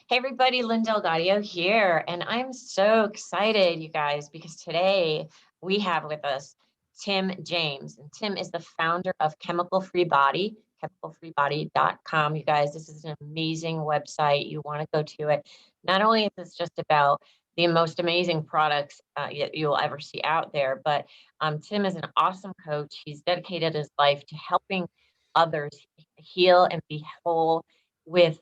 Hey everybody, Lindell Gaudio here, and I'm so excited, you guys, because today we have with us Tim James. And Tim is the founder of Chemical Free Body, chemicalfreebody.com. You guys, this is an amazing website. You want to go to it. Not only is this just about the most amazing products you'll ever see out there, but Tim is an awesome coach. He's dedicated his life to helping others heal and be whole with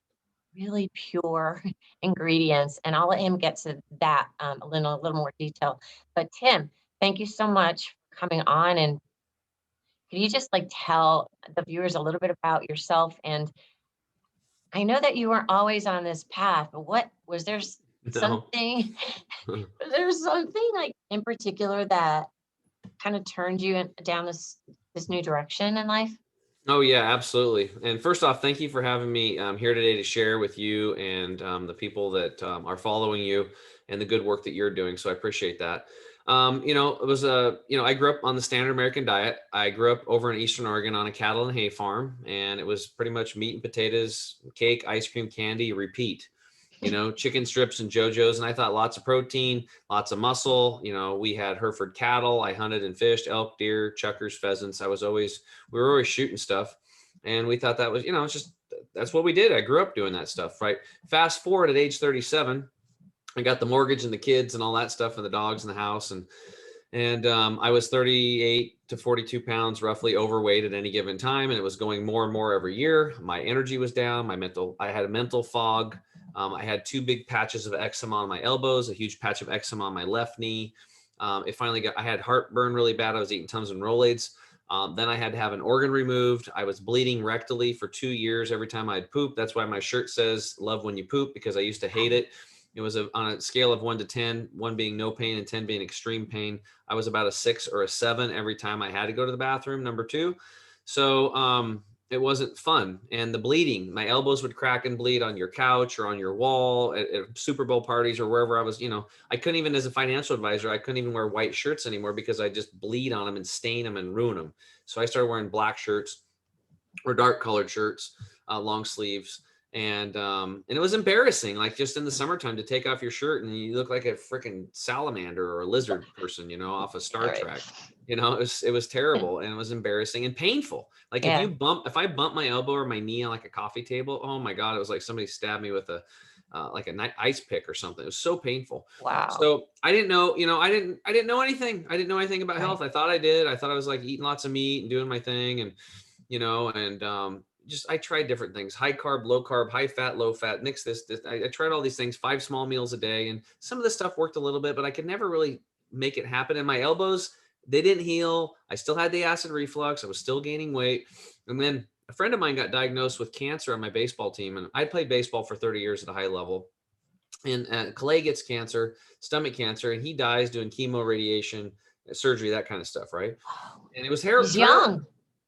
really pure ingredients. And I'll let him get to that in a little more detail. But Tim, thank you so much for coming on. And can you just like tell the viewers a little bit about yourself? And I know that you weren't always on this path, but what was there No. something, was there something like in particular that kind of turned you down this new direction in life? Oh yeah, absolutely. And first off, thank you for having me here today to share with you and the people that are following you and the good work that you're doing. So I appreciate that. It was I grew up on the standard American diet. I grew up over in Eastern Oregon on a cattle and hay farm, and it was pretty much meat and potatoes, cake, ice cream, candy, repeat. Chicken strips and JoJo's. And I thought lots of protein, lots of muscle. We had Hereford cattle. I hunted and fished elk, deer, chuckers, pheasants. We were always shooting stuff. And we thought that was, it's just, that's what we did. I grew up doing that stuff, right? Fast forward at age 37, I got the mortgage and the kids and all that stuff and the dogs in the house. And I was 38 to 42 pounds roughly overweight at any given time. And it was going more and more every year. My energy was down. I had a mental fog. I had two big patches of eczema on my elbows, a huge patch of eczema on my left knee. I had heartburn really bad. I was eating tons of Rolaids. Then I had to have an organ removed. I was bleeding rectally for 2 years every time I'd poop. That's why my shirt says "Love when you poop," because I used to hate it. It was on a scale of 1 to 10, 1 being no pain and 10 being extreme pain. I was about a 6 or a 7 every time I had to go to the bathroom, number two. So it wasn't fun. And the bleeding, my elbows would crack and bleed on your couch or on your wall at Super Bowl parties or wherever I was. I couldn't even, as a financial advisor, I couldn't even wear white shirts anymore because I just bleed on them and stain them and ruin them. So I started wearing black shirts or dark colored shirts, long sleeves. And it was embarrassing, like just in the summertime to take off your shirt and you look like a freaking salamander or a lizard person, off of All Star right. Trek. It was terrible and it was embarrassing and painful. Like Yeah. if I bump my elbow or my knee on like a coffee table, oh my God, it was like somebody stabbed me with like a ice pick or something. It was so painful. Wow. So I didn't know, I didn't know anything. I didn't know anything about Right. health. I thought I did. I thought I was like eating lots of meat and doing my thing. And just I tried different things: high carb, low carb, high fat, low fat, mix this. I tried all these things, 5 small meals a day, and some of this stuff worked a little bit, but I could never really make it happen. And my elbows, they didn't heal. I still had the acid reflux. I was still gaining weight. And then a friend of mine got diagnosed with cancer on my baseball team, and I played baseball for 30 years at a high level. And Clay gets cancer, stomach cancer, and he dies doing chemo, radiation, surgery, that kind of stuff, right? Oh, And it was he's terrible. young.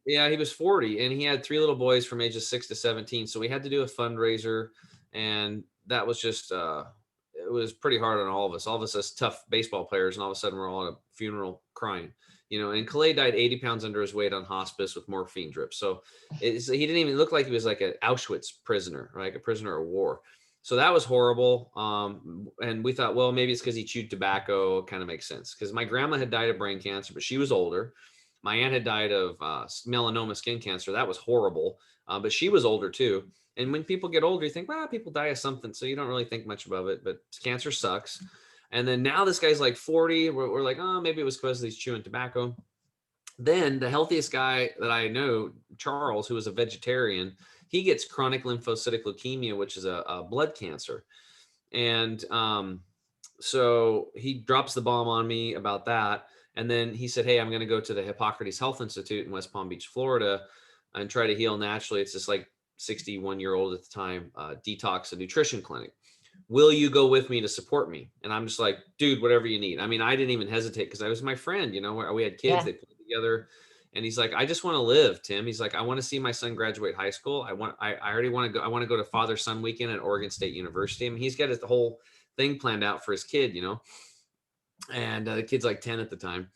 Yeah, he was 40 and he had three little boys from ages 6 to 17. So we had to do a fundraiser, and that was just it was pretty hard on all of us. All of us as tough baseball players, and all of a sudden we're all at a funeral crying. And Calais died 80 pounds under his weight on hospice with morphine drips. So he didn't even look like he was like an Auschwitz prisoner, like a prisoner of war. So that was horrible. And we thought, well, maybe it's because he chewed tobacco. Kind of makes sense, because my grandma had died of brain cancer, but she was older. My aunt had died of melanoma skin cancer. That was horrible, but she was older too. And when people get older, you think, well, people die of something, so you don't really think much about it. But cancer sucks. And then now this guy's like 40. We're like, oh, maybe it was because he's chewing tobacco. Then the healthiest guy that I know, Charles, who was a vegetarian, he gets chronic lymphocytic leukemia, which is a blood cancer. And so he drops the bomb on me about that. And then he said, hey, I'm going to go to the Hippocrates Health Institute in West Palm Beach, Florida, and try to heal naturally. It's this like 61-year-old at the time, detox and nutrition clinic. Will you go with me to support me? And I'm just like, dude, whatever you need. I mean, I didn't even hesitate because I was my friend, where we had kids, Yeah. they played together. And he's like, I just want to live, Tim. He's like, I want to see my son graduate high school. I already want to go. I want to go to father son weekend at Oregon State University. I mean, he's got his whole thing planned out for his kid, and the kid's like 10 at the time.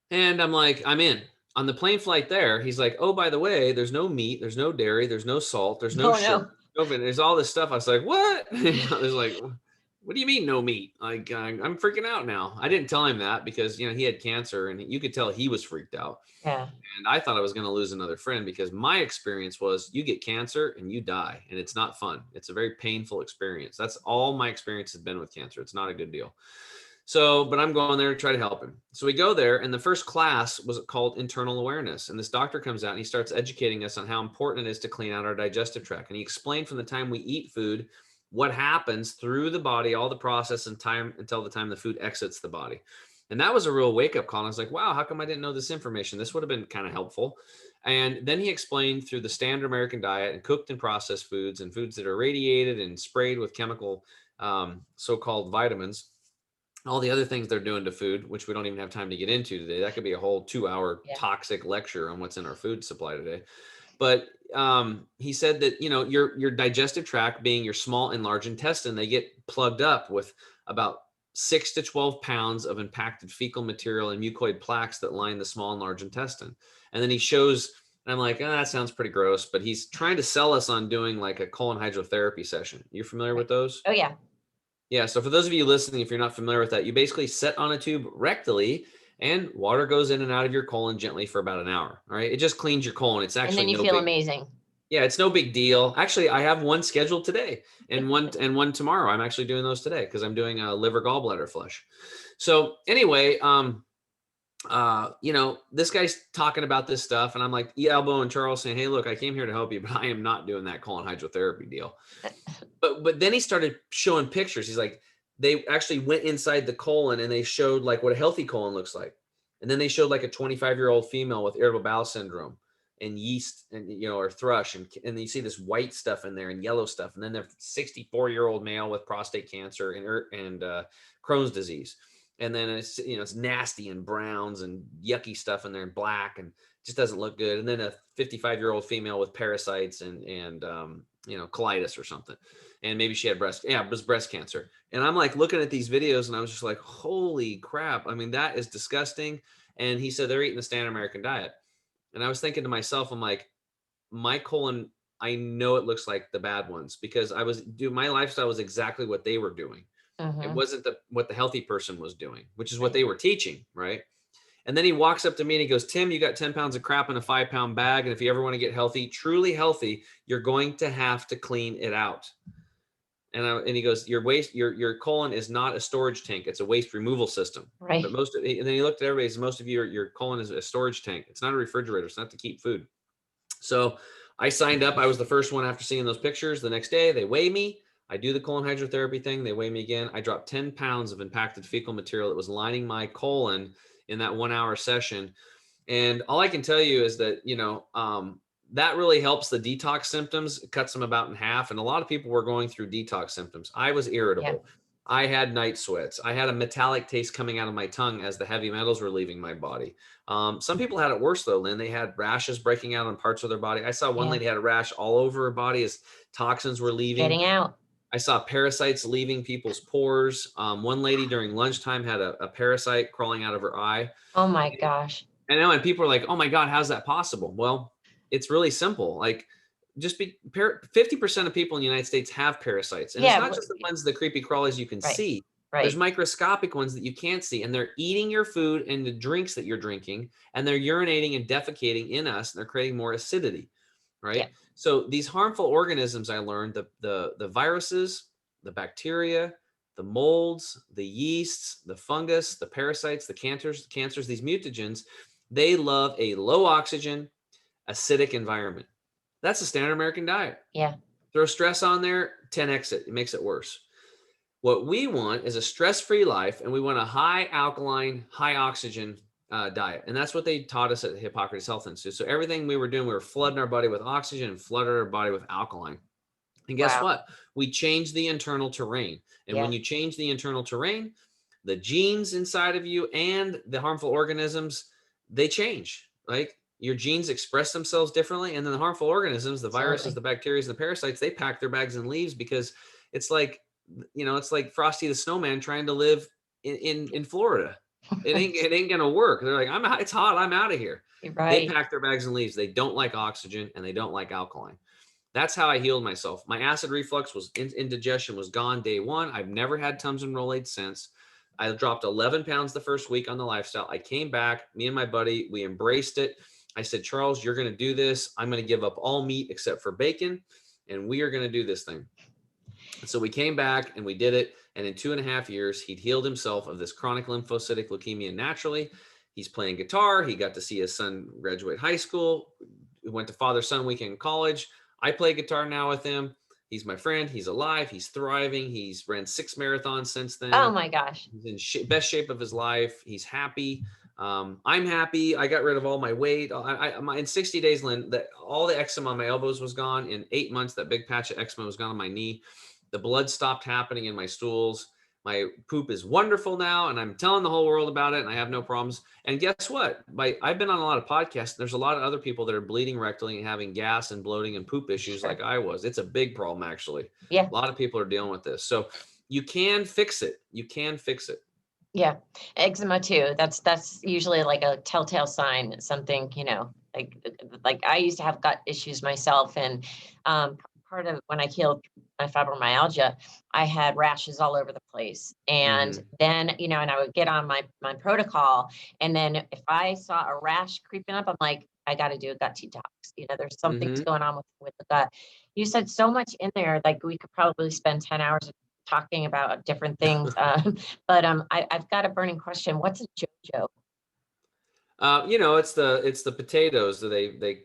And I'm like, I'm in. On the plane flight there, he's like, oh, by the way, there's no meat, there's no dairy, there's no salt, there's no Oh sugar. no. COVID, there's all this stuff. I was like, what? I was like, what do you mean no meat? Like, I'm freaking out now. I didn't tell him that because, he had cancer and you could tell he was freaked out. Yeah. And I thought I was going to lose another friend because my experience was you get cancer and you die and it's not fun. It's a very painful experience. That's all my experience has been with cancer. It's not a good deal. So, but I'm going there to try to help him. So we go there, and the first class was called internal awareness. And this doctor comes out and he starts educating us on how important it is to clean out our digestive tract. And he explained from the time we eat food, what happens through the body, all the process and time until the time the food exits the body. And that was a real wake up call. And I was like, wow, how come I didn't know this information? This would have been kind of helpful. And then he explained through the standard American diet and cooked and processed foods and foods that are radiated and sprayed with chemical so-called vitamins, all the other things they're doing to food, which we don't even have time to get into today. That could be a whole 2-hour Yeah. toxic lecture on what's in our food supply today. But he said that, your digestive tract being your small and large intestine, they get plugged up with about 6 to 12 pounds of impacted fecal material and mucoid plaques that line the small and large intestine. And then he shows, and I'm like, oh, that sounds pretty gross, but he's trying to sell us on doing like a colon hydrotherapy session. You're familiar with those? Oh yeah. Yeah. So for those of you listening, if you're not familiar with that, you basically set on a tube rectally and water goes in and out of your colon gently for about an hour. All right. It just cleans your colon. It's And actually then you no feel big, amazing. yeah, it's no big deal. Actually, I have one scheduled today and one tomorrow. I'm actually doing those today because I'm doing a liver gallbladder flush. So anyway, this guy's talking about this stuff and I'm like, Elbow and Charles saying, hey, look, I came here to help you, but I am not doing that colon hydrotherapy deal. But then he started showing pictures. He's like, they actually went inside the colon and they showed like what a healthy colon looks like. And then they showed like a 25-year-old female with irritable bowel syndrome and yeast and, or thrush. And you see this white stuff in there and yellow stuff. And then the 64-year-old male with prostate cancer and Crohn's disease. And then it's nasty and browns and yucky stuff in there and black and just doesn't look good. And then a 55-year-old female with parasites and colitis or something. And maybe she had breast cancer. And I'm like looking at these videos and I was just like, holy crap. I mean, that is disgusting. And he said they're eating the standard American diet. And I was thinking to myself, I'm like, my colon, I know it looks like the bad ones because my lifestyle was exactly what they were doing. It wasn't what the healthy person was doing, which is what they were teaching. Right. And then he walks up to me and he goes, Tim, you got 10 pounds of crap in a 5-pound bag. And if you ever want to get healthy, truly healthy, you're going to have to clean it out. And he goes, your colon is not a storage tank. It's a waste removal system. Right. But and then he looked at everybody, said, most of your colon is a storage tank. It's not a refrigerator. It's not to keep food. So I signed up. I was the first one after seeing those pictures. The next day they weigh me. I do the colon hydrotherapy thing. They weigh me again. I dropped 10 pounds of impacted fecal material that was lining my colon in that 1-hour session. And all I can tell you is that, that really helps the detox symptoms. It cuts them about in half. And a lot of people were going through detox symptoms. I was irritable. Yeah. I had night sweats. I had a metallic taste coming out of my tongue as the heavy metals were leaving my body. Some people had it worse though, Lynn. They had rashes breaking out on parts of their body. I saw one lady had a rash all over her body as toxins were leaving. Getting out. I saw parasites leaving people's pores. One lady during lunchtime had a parasite crawling out of her eye. Oh my gosh. I know. And people are like, oh my God, how's that possible? Well, it's really simple. Like 50% of people in the United States have parasites. And it's not just the ones, the creepy crawlies you can see. Right. There's microscopic ones that you can't see. And they're eating your food and the drinks that you're drinking. And they're urinating and defecating in us. And they're creating more acidity. Right. Yeah. So these harmful organisms, I learned, the viruses, the bacteria, the molds, the yeasts, the fungus, the parasites, the cancers, these mutagens, they love a low oxygen, acidic environment. That's the standard American diet. Yeah. Throw stress on there, 10x it. It makes it worse. What we want is a stress-free life, and we want a high alkaline, high oxygen diet. And that's what they taught us at the Hippocrates Health Institute. So everything we were doing, we were flooding our body with oxygen and flooding our body with alkaline. And guess what? We changed the internal terrain. And when you change the internal terrain, the genes inside of you and the harmful organisms, they change. Like your genes express themselves differently. And then the harmful organisms, the viruses, the bacteria, and the parasites, they pack their bags and leaves because it's like, it's like Frosty the Snowman trying to live in Florida. It ain't going to work. They're like, it's hot. I'm out of here. Right. They pack their bags and leaves. They don't like oxygen and they don't like alkaline. That's how I healed myself. My acid reflux was indigestion was gone day one. I've never had Tums and Rolaids since. I dropped 11 pounds the first week on the lifestyle. I came back, me and my buddy, we embraced it. I said, Charles, you're going to do this. I'm going to give up all meat except for bacon, and we are going to do this thing. And so we came back and we did it. And in 2.5 years, he'd healed himself of this chronic lymphocytic leukemia naturally. He's playing guitar. He got to see his son graduate high school. We went to father-son weekend in college. I play guitar now with him. He's my friend. He's alive. He's thriving. He's ran 6 marathons since Oh then. my gosh. He's in best shape of his life. He's happy. I'm happy. I got rid of all my weight. In 60 days, Lynn, all the eczema on my elbows was gone. In 8 months, that big patch of eczema was gone on my knee. The blood stopped happening in my stools. My poop is wonderful now, and I'm telling the whole world about it, and I have no problems. And guess what? I've been on a lot of podcasts. There's a lot of other people that are bleeding rectally and having gas and bloating and poop issues Sure. like I was. It's a big problem, actually. Yeah. A lot of people are dealing with this. So you can fix it. You can fix it. Yeah. Eczema too. That's usually like a telltale sign, something, like I used to have gut issues myself. And part of when I healed my fibromyalgia, I had rashes all over the place. And Mm-hmm. then, and I would get on my protocol. And then if I saw a rash creeping up, I'm like, I got to do a gut detox. There's something's Mm-hmm. going on with the gut. You said so much in there, like we could probably spend 10 hours talking about different things. But I've got a burning question. What's a JoJo? It's the potatoes that they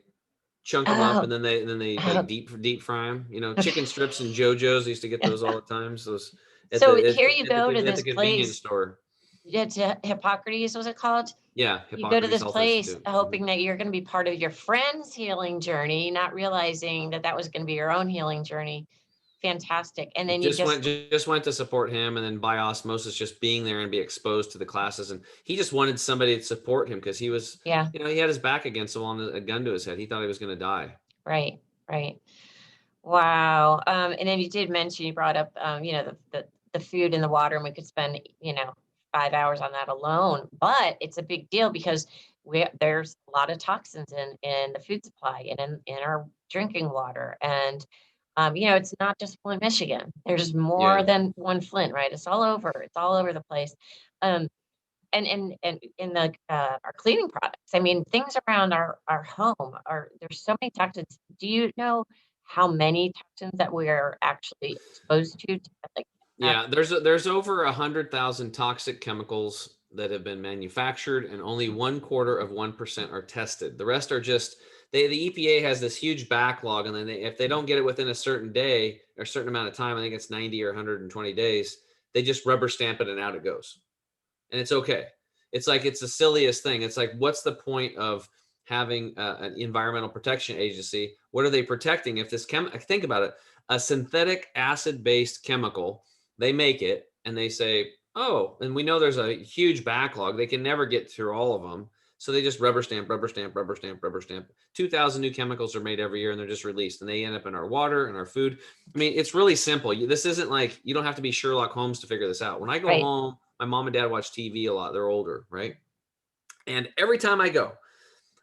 chunk them up, and Oh, then they like deep fry them. Chicken okay. strips and JoJo's. I used to get those all the time. So those So here you go to at the this convenience place. store. It's Hippocrates, was it called? Yeah, You go to Hippocrates this Health place Institute. hoping that you're going to be part of your friend's healing journey, not realizing that that was going to be your own healing journey. Fantastic. And then you Just went to support him, and then by osmosis, just being there and be exposed to the classes. And he just wanted somebody to support him because he was, yeah, he had his back against the wall and a gun to his head. He thought he was going to die. right, right. Wow. And then you did mention, you brought up, the food and the water, and we could spend, 5 hours on that alone. But it's a big deal because there's a lot of toxins in the food supply and in our drinking water. And, it's not just Flint, Michigan. There's more Yeah. than one Flint, right? It's all over. It's all over the place. Um, and in the our cleaning products. I mean, things around our home are there's so many toxins. Do you know how many toxins that we are actually exposed to like Yeah, there's over 100,000 toxic chemicals that have been manufactured, and only 1/4% are tested. The rest are just the EPA has this huge backlog, and then if they don't get it within a certain day or a certain amount of time, I think it's 90 or 120 days, they just rubber stamp it and out it goes, and it's okay. It's like it's the silliest thing. It's like, what's the point of having an environmental protection agency? What are they protecting if think about it, a synthetic acid-based chemical, they make it and they say, oh, and we know there's a huge backlog. They can never get through all of them. So they just rubber stamp, rubber stamp, rubber stamp, rubber stamp. 2,000 new chemicals are made every year and they're just released and they end up in our water and our food. I mean, it's really simple. This isn't like, you don't have to be Sherlock Holmes to figure this out. When I go right? home, my mom and dad watch TV a lot. They're older, right? And every time I go,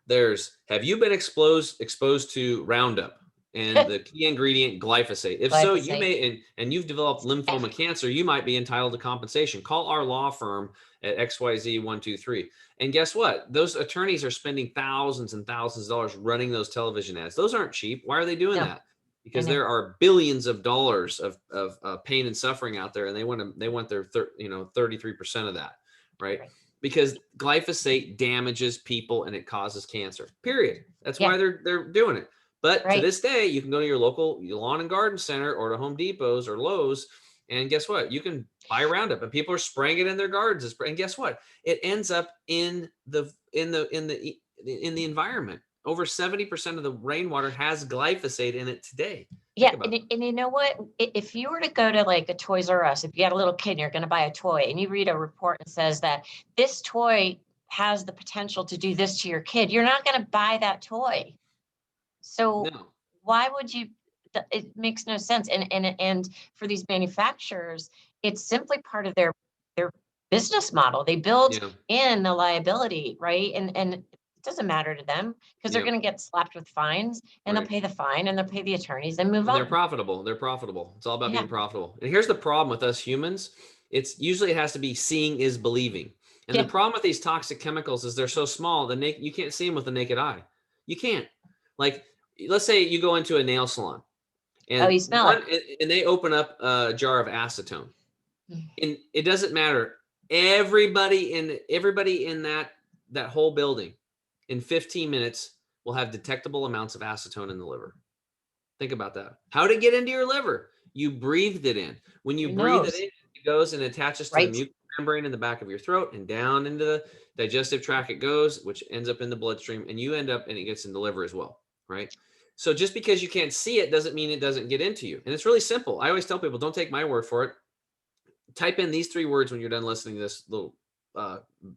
have you been exposed to Roundup and the key ingredient glyphosate? If so, you Glyphosate. may, and you've developed lymphoma cancer, you might be entitled to compensation. Call our law firm at XYZ123. And guess what? Those attorneys are spending thousands and thousands of dollars running those television ads. Those aren't cheap. Why are they doing No, that? I Because know. there are billions of dollars of pain and suffering out there, and they want their 33% of that, right? Right. Because glyphosate damages people and it causes cancer. Period. That's Yeah, why they're doing it. But to right. this day, you can go to your local lawn and garden center or to Home Depots or Lowe's, and guess what? You can buy Roundup, and people are spraying it in their gardens. And guess what? It ends up in the environment. Over 70% of the rainwater has glyphosate in it today. Think Yeah, about it. and you know what? If you were to go to like a Toys R Us, if you had a little kid and you're going to buy a toy, and you read a report and says that this toy has the potential to do this to your kid, you're not going to buy that toy. So No. why would you? It makes no sense. And for these manufacturers, it's simply part of their business model. They build Yeah. in the liability, right? And doesn't matter to them because they're Yep. going to get slapped with fines and they'll Right. pay the fine and they'll pay the attorneys and move And they're on. profitable. They're profitable. It's all about Yeah. being profitable. And here's the problem with us humans. It's usually it has to be seeing is believing. And the Yeah. problem with these toxic chemicals is they're so small, you can't see them with the naked eye. You can't. Like, let's say you go into a nail salon Oh, and you smell it. they open up a jar of acetone. Mm. And it doesn't matter. Everybody in that whole building in 15 minutes will have detectable amounts of acetone in the liver. Think about that. How did it get into your liver? You breathed it in. When you Your breathe it nose, in, it goes and attaches to the right? mucous membrane in the back of your throat and down into the digestive tract it goes, which ends up in the bloodstream, and you end up and it gets in the liver as well, right? So just because you can't see it doesn't mean it doesn't get into you. And it's really simple. I always tell people, don't take my word for it. Type in these 3 words when you're done listening to this little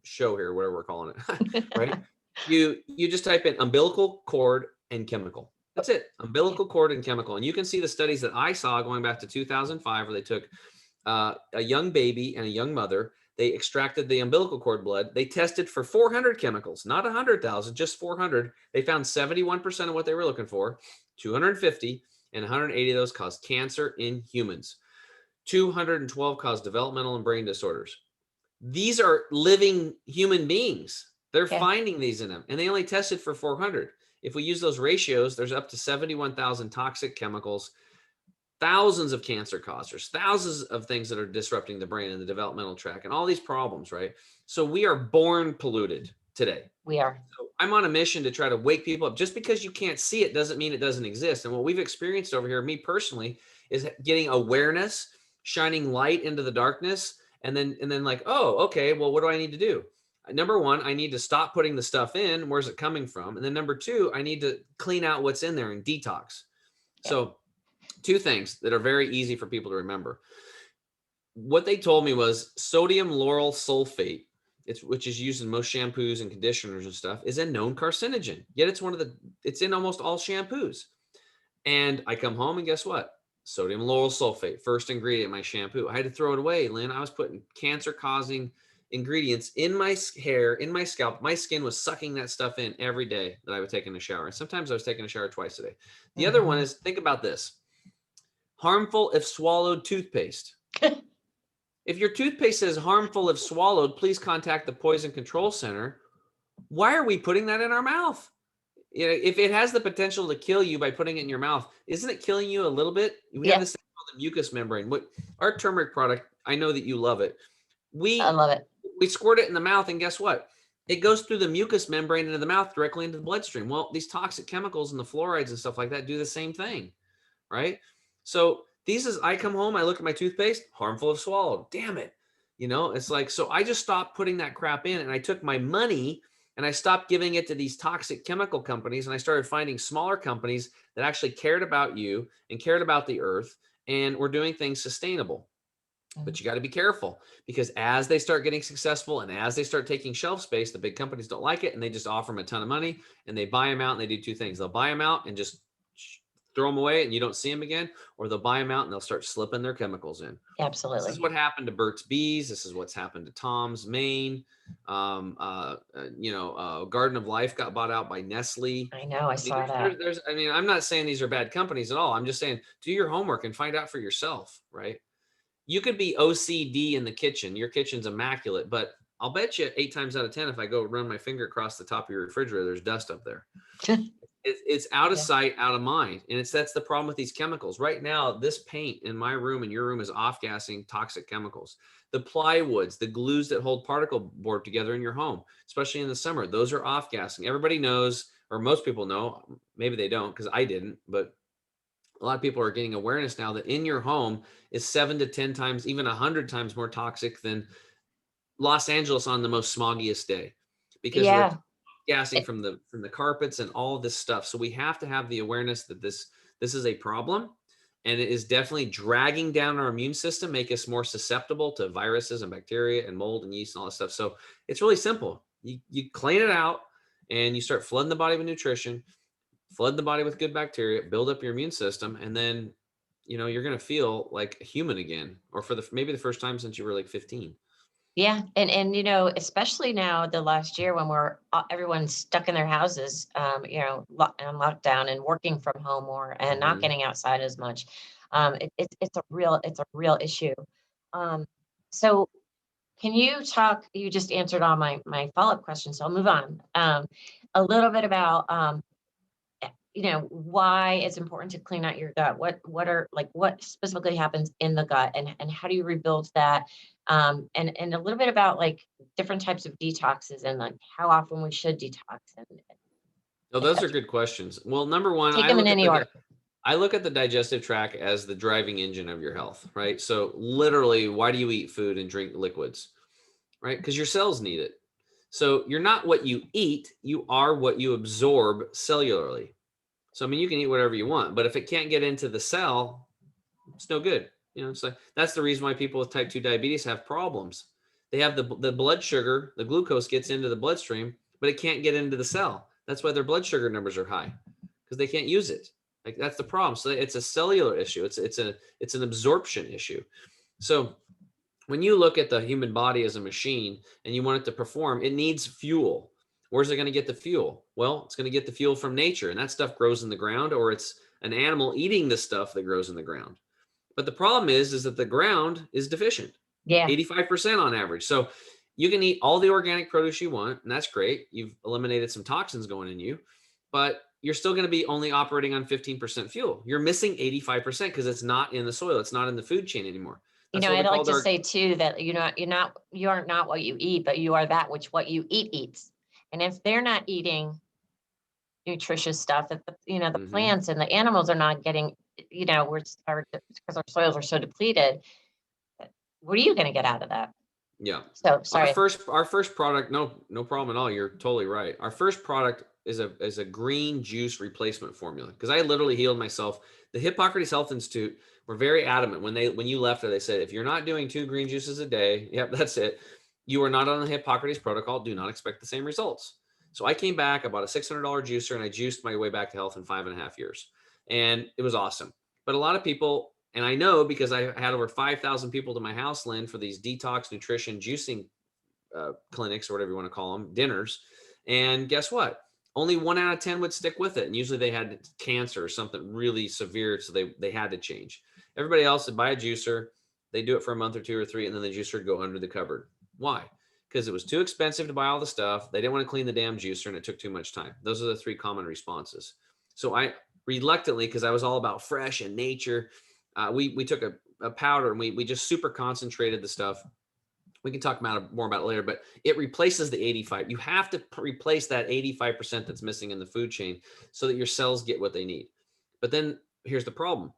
show here, whatever we're calling it, right? You just type in umbilical cord and chemical. That's it. Yeah. Umbilical cord and chemical. And you can see the studies that I saw going back to 2005 where they took a young baby and a young mother. They extracted the umbilical cord blood. They tested for 400 chemicals, not 100,000, just 400. They found 71% of what they were looking for, 250, and 180 of those caused cancer in humans. 212 caused developmental and brain disorders. These are living human beings. They're Yeah. finding these in them, and they only tested for 400. If we use those ratios, there's up to 71,000 toxic chemicals, thousands of cancer causers, thousands of things that are disrupting the brain and the developmental tract, and all these problems, right? So we are born polluted today. We are. So I'm on a mission to try to wake people up. Just because you can't see it doesn't mean it doesn't exist. And what we've experienced over here, me personally, is getting awareness, shining light into the darkness, and then like, oh, okay, well, what do I need to do? Number one, I need to stop putting the stuff in. Where's it coming from? And then number two, I need to clean out what's in there and detox. Yeah. So 2 things that are very easy for people to remember. What they told me was sodium lauryl sulfate, which is used in most shampoos and conditioners and stuff, is a known carcinogen. Yet it's in almost all shampoos. And I come home and guess what? Sodium lauryl sulfate, first ingredient in my shampoo. I had to throw it away, Lynn. I was putting cancer-causing ingredients in my hair, in my scalp. My skin was sucking that stuff in every day that I would take in a shower. And sometimes I was taking a shower twice a day. The other one is, think about this. Harmful if swallowed toothpaste. If your toothpaste says harmful if swallowed, please contact the Poison Control Center. Why are we putting that in our mouth? You know, if it has the potential to kill you by putting it in your mouth, isn't it killing you a little bit? We have Yeah. this thing called the mucous membrane. What our turmeric product, I know that you love it. I love it. We squirt it in the mouth, and guess what? It goes through the mucous membrane into the mouth directly into the bloodstream. Well, these toxic chemicals and the fluorides and stuff like that do the same thing, right? So I come home, I look at my toothpaste, harmful if swallowed. Damn it. You know, it's like, so I just stopped putting that crap in, and I took my money and I stopped giving it to these toxic chemical companies. And I started finding smaller companies that actually cared about you and cared about the earth and were doing things sustainable. But you got to be careful, because as they start getting successful and as they start taking shelf space, the big companies don't like it, and they just offer them a ton of money, and they buy them out, and they do 2 things. They'll buy them out and just throw them away and you don't see them again, or they'll buy them out and they'll start slipping their chemicals in. This is Absolutely. what happened to Burt's Bees. This is what's happened to Tom's Maine. Garden of Life got bought out by Nestle. I know. I I mean, saw that. I'm not saying these are bad companies at all. I'm just saying, do your homework and find out for yourself, right? You could be OCD in the kitchen. Your kitchen's immaculate, but I'll bet you 8 times out of 10, if I go run my finger across the top of your refrigerator, there's dust up there. It's out of Yeah. sight, out of mind. And that's the problem with these chemicals. Right now, this paint in my room and your room is off-gassing toxic chemicals. The plywoods, the glues that hold particle board together in your home, especially in the summer, those are off-gassing. Everybody knows, or most people know, maybe they don't because I didn't, but a lot of people are getting awareness now that in your home is 7 to 10 times, even 100 times more toxic than Los Angeles on the most smoggiest day, because of the Yeah. gassing from the carpets and all of this stuff. So we have to have the awareness that this is a problem, and it is definitely dragging down our immune system, make us more susceptible to viruses and bacteria and mold and yeast and all that stuff. So it's really simple. You clean it out and you start flooding the body with nutrition, flood the body with good bacteria, build up your immune system, and then you're going to feel like a human again, or maybe the first time since you were like 15. Yeah, and you know, especially now the last year when we're everyone's stuck in their houses, you know, on lockdown and working from home more and not Hmm. getting outside as much. It's a real issue. Um, so can you talk? You just answered all my follow-up questions, so I'll move on. A little bit about you know, why it's important to clean out your gut. What are like what specifically happens in the gut, and how do you rebuild that? And a little bit about like different types of detoxes and like how often we should detox and Oh, those are etc. good questions. Well, number one, Take them in any order. I look at the digestive tract as the driving engine of your health, right? So literally, why do you eat food and drink liquids, right? Because your cells need it. So you're not what you eat, you are what you absorb cellularly. So I mean, you can eat whatever you want, but if it can't get into the cell, it's no good. You know, so that's the reason why people with type 2 diabetes have problems. They have the blood sugar, the glucose gets into the bloodstream, but it can't get into the cell. That's why their blood sugar numbers are high because they can't use it. Like that's the problem. So it's a cellular issue. It's an absorption issue. So when you look at the human body as a machine and you want it to perform, it needs fuel. Where's it going to get the fuel? Well, it's going to get the fuel from nature, and that stuff grows in the ground, or it's an animal eating the stuff that grows in the ground. But the problem is that the ground is deficient, Yeah, 85% on average. So you can eat all the organic produce you want, and that's great. You've eliminated some toxins going in you, but you're still going to be only operating on 15% fuel. You're missing 85% because it's not in the soil. It's not in the food chain anymore. you That's know, what we I'd like call to our. say too that you are not what you eat, but you are that which what you eat eats. And if they're not eating nutritious stuff, that the Mhm. plants and the animals are not getting, you know, because our soils are so depleted. What are you going to get out of that? Yeah. So Our sorry. first our first product, no problem at all. You're totally right. Our first product is a green juice replacement formula because I literally healed myself. The Hippocrates Health Institute were very adamant when you left there. They said if you're not doing 2 green juices a day, yep, that's it. You are not on the Hippocrates protocol. Do not expect the same results. So I came back, I bought a $600 juicer, and I juiced my way back to health in 5.5 years, and it was awesome. But a lot of people, and I know because I had over 5,000 people to my house, Lynn, for these detox nutrition juicing clinics or whatever you want to call them, dinners. And guess what? Only 1 out of 10 would stick with it. And usually they had cancer or something really severe. So they had to change. Everybody else would buy a juicer. They do it for a month or two or three, and then the juicer would go under the cupboard. Why? Because it was too expensive to buy all the stuff. They didn't want to clean the damn juicer, and it took too much time. Those are the three common responses. So I reluctantly, because I was all about fresh and nature, we took a powder and we just super concentrated the stuff. We can talk more about it later, but it replaces the 85. You have to replace that 85% that's missing in the food chain so that your cells get what they need. But then here's the problem.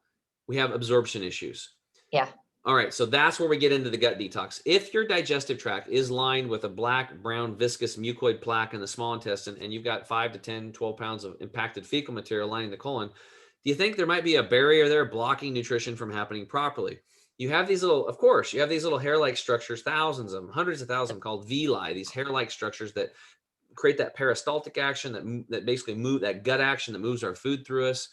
We have absorption issues. Yeah. All right, so that's where we get into the gut detox. If your digestive tract is lined with a black, brown, viscous mucoid plaque in the small intestine, and you've got 5 to 10, 12 pounds of impacted fecal material lining the colon, do you think there might be a barrier there blocking nutrition from happening properly? You have these little, of course, you have these little hair-like structures, thousands of them, hundreds of thousands called villi, these hair-like structures that create that peristaltic action that basically move that gut action that moves our food through us.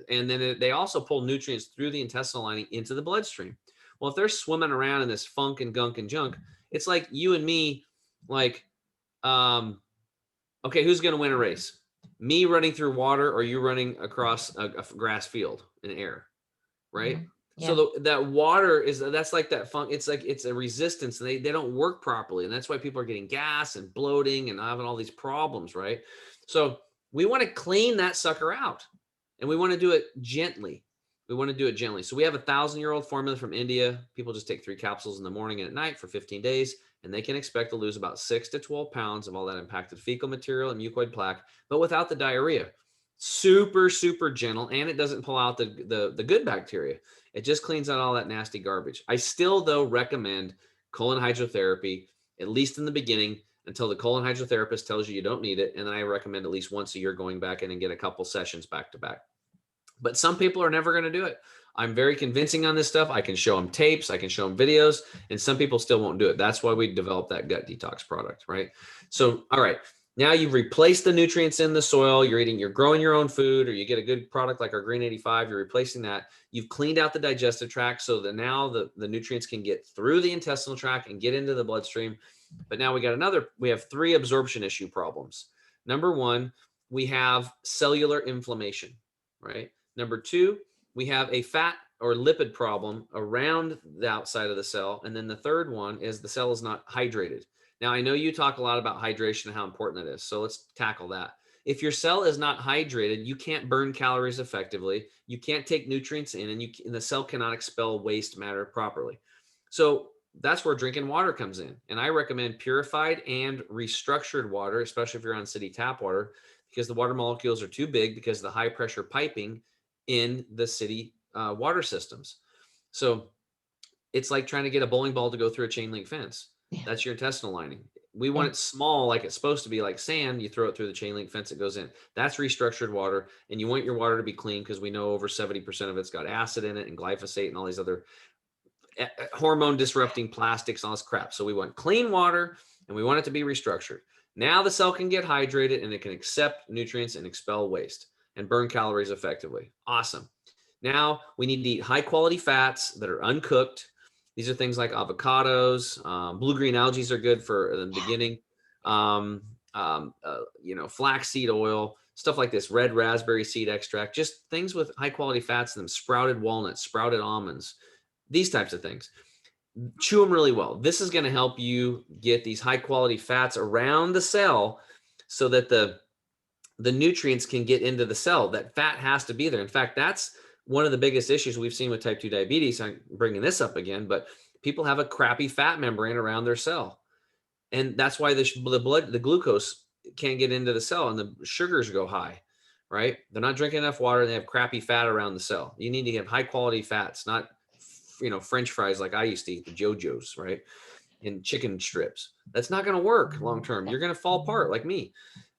And then they also pull nutrients through the intestinal lining into the bloodstream. Well, if they're swimming around in this funk and gunk and junk, it's like you and me, like, okay, who's going to win a race? Me running through water or you running across a grass field in air, right? Mhm. So Yeah. that water that's like that funk. It's like it's a resistance, and they don't work properly, and that's why people are getting gas and bloating and having all these problems, right? So we want to clean that sucker out, and we want to do it gently. We want to do it gently. So we have 1,000-year-old formula from India. People just take 3 capsules in the morning and at night for 15 days, and they can expect to lose about 6 to 12 pounds of all that impacted fecal material and mucoid plaque, but without the diarrhea. Super, super gentle, and it doesn't pull out the good bacteria. It just cleans out all that nasty garbage. I still, though, recommend colon hydrotherapy, at least in the beginning, until the colon hydrotherapist tells you don't need it. And then I recommend at least once a year going back in and get a couple sessions back to back. But some people are never going to do it. I'm very convincing on this stuff. I can show them tapes, I can show them videos, and some people still won't do it. That's why we developed that gut detox product, right? So, all right. Now you've replaced the nutrients in the soil. You're growing your own food, or you get a good product like our Green 85. You're replacing that. You've cleaned out the digestive tract so that now the nutrients can get through the intestinal tract and get into the bloodstream. But now we have 3 absorption issue problems. Number 1, we have cellular inflammation, right? Number 2, we have a fat or lipid problem around the outside of the cell. And then the third one is the cell is not hydrated. Now, I know you talk a lot about hydration and how important that is. So let's tackle that. If your cell is not hydrated, you can't burn calories effectively. You can't take nutrients in, and the cell cannot expel waste matter properly. So that's where drinking water comes in. And I recommend purified and restructured water, especially if you're on city tap water, because the water molecules are too big because of the high pressure piping in the city water systems. So it's like trying to get a bowling ball to go through a chain link fence. Yeah. That's your intestinal lining. We Yeah. want it small, like it's supposed to be, like sand. You throw it through the chain link fence, it goes in. That's restructured water. And you want your water to be clean because we know over 70% of it's got acid in it and glyphosate and all these other hormone disrupting plastics and all this crap. So we want clean water and we want it to be restructured. Now the cell can get hydrated and it can accept nutrients and expel waste and burn calories effectively. Awesome. Now we need to eat high quality fats that are uncooked. These are things like avocados, blue-green algae are good for the beginning. Flaxseed oil, stuff like this, red raspberry seed extract, just things with high quality fats in them, sprouted walnuts, sprouted almonds, these types of things. Chew them really well. This is going to help you get these high quality fats around the cell so that the nutrients can get into the cell. That fat has to be there. In fact, that's one of the biggest issues we've seen with type 2 diabetes. I'm bringing this up again, but people have a crappy fat membrane around their cell. And that's why the glucose can't get into the cell and the sugars go high, right? They're not drinking enough water and they have crappy fat around the cell. You need to have high quality fats, not, French fries like I used to eat, the JoJo's, right? And chicken strips. That's not going to work long term. You're going to fall apart like me.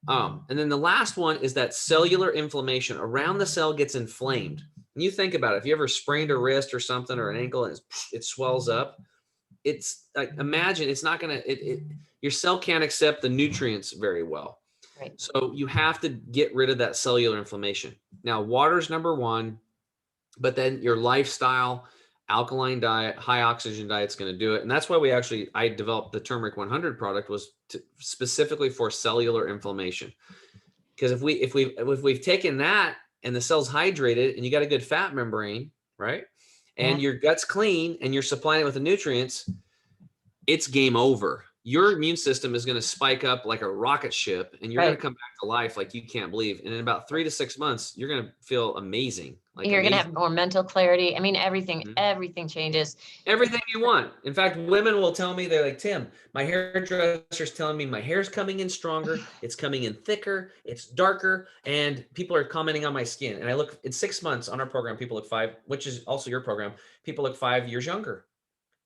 And then the last one is that cellular inflammation around the cell gets inflamed. And you think about it, if you ever sprained a wrist or something or an ankle and it swells up, it's like, imagine it's not going to, your cell can't accept the nutrients very well. Right. So you have to get rid of that cellular inflammation. Now, water's number 1, but then your lifestyle, alkaline diet, high oxygen diet is going to do it. And that's why I developed the Turmeric 100 product was specifically for cellular inflammation. Because if we've taken that and the cell's hydrated and you got a good fat membrane, right? And your gut's clean and you're supplying it with the nutrients, it's game over. Your immune system is going to spike up like a rocket ship and you're going to come back to life like you can't believe. And in about 3 to 6 months, you're going to feel amazing. Like you're going to amazing. have more mental clarity. I mean, everything changes. Everything you want. In fact, women will tell me, they're like, Tim, my hairdresser's telling me my hair's coming in stronger. It's coming in thicker. It's darker. And people are commenting on my skin. And I look in 6 months on our program, people look 5, which is also your program. People look 5 years younger.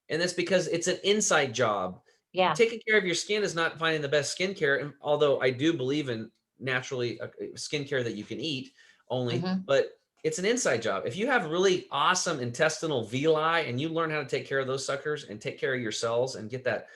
And that's because it's an inside job. Yeah. Taking care of your skin is not finding the best skincare. And although I do believe in naturally skincare that you can eat only, but it's an inside job. If you have really awesome intestinal villi and you learn how to take care of those suckers and take care of your cells and get that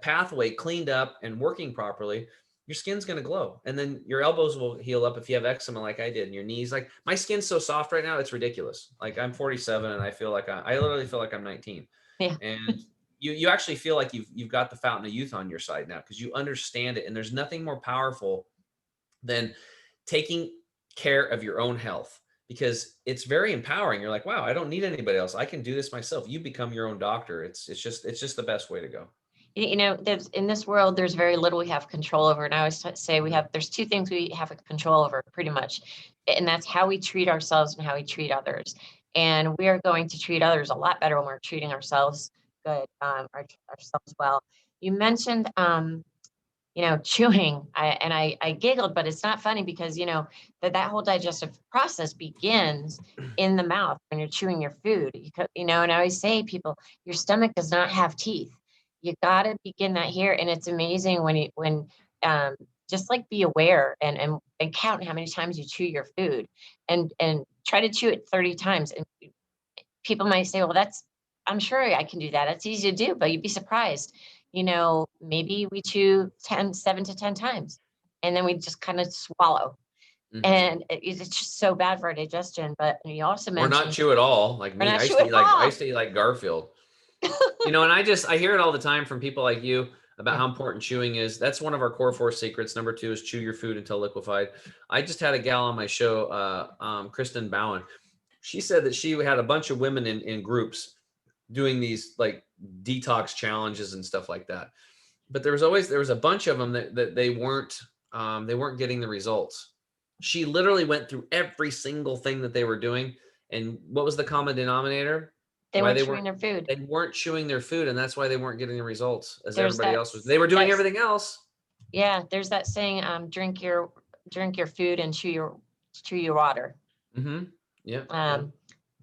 pathway cleaned up and working properly, your skin's going to glow. And then your elbows will heal up if you have eczema like I did, and your knees. Like my skin's so soft right now, it's ridiculous. Like I'm 47 and I feel like I literally feel like I'm 19. Yeah. And you actually feel like you've got the fountain of youth on your side now because you understand it. And there's nothing more powerful than taking care of your own health, because it's very empowering. You're like, wow, I don't need anybody else. I can do this myself. You become your own doctor. It's just the best way to go. There's in this world, there's very little we have control over. And I always say there's 2 things we have control over pretty much. And that's how we treat ourselves and how we treat others. And we are going to treat others a lot better when we're treating ourselves good, ourselves well. You mentioned, chewing. I giggled, but it's not funny because, that whole digestive process begins in the mouth when you're chewing your food, and I always say people, your stomach does not have teeth. You got to begin that here. And it's amazing when just like be aware and count how many times you chew your food and try to chew it 30 times. And people might say, well, I'm sure I can do that. That's easy to do, but you'd be surprised. maybe we chew 7 to 10 times and then we just kind of swallow. Mhm. And it's just so bad for our digestion. But you also Or not mentioned chew at all, like we're me. not I used to chewing eat at like I all. used to eat like Garfield. And I hear it all the time from people like you about Yeah. how important chewing is. That's one of our core 4 secrets. Number 2 is chew your food until liquefied. I just had a gal on my show, Kristen Bowen. She said that she had a bunch of women in groups doing these like detox challenges and stuff like that. But there was a bunch of them that they weren't getting the results. She literally went through every single thing that they were doing, and what was the common denominator? They Why weren't chewing their food. they weren't chewing their food, and that's why they weren't getting the results as There's everybody that else was. They were doing that's everything else. Yeah, there's that saying, drink your food and chew your water. Mm-hmm. Yeah, yeah, Um,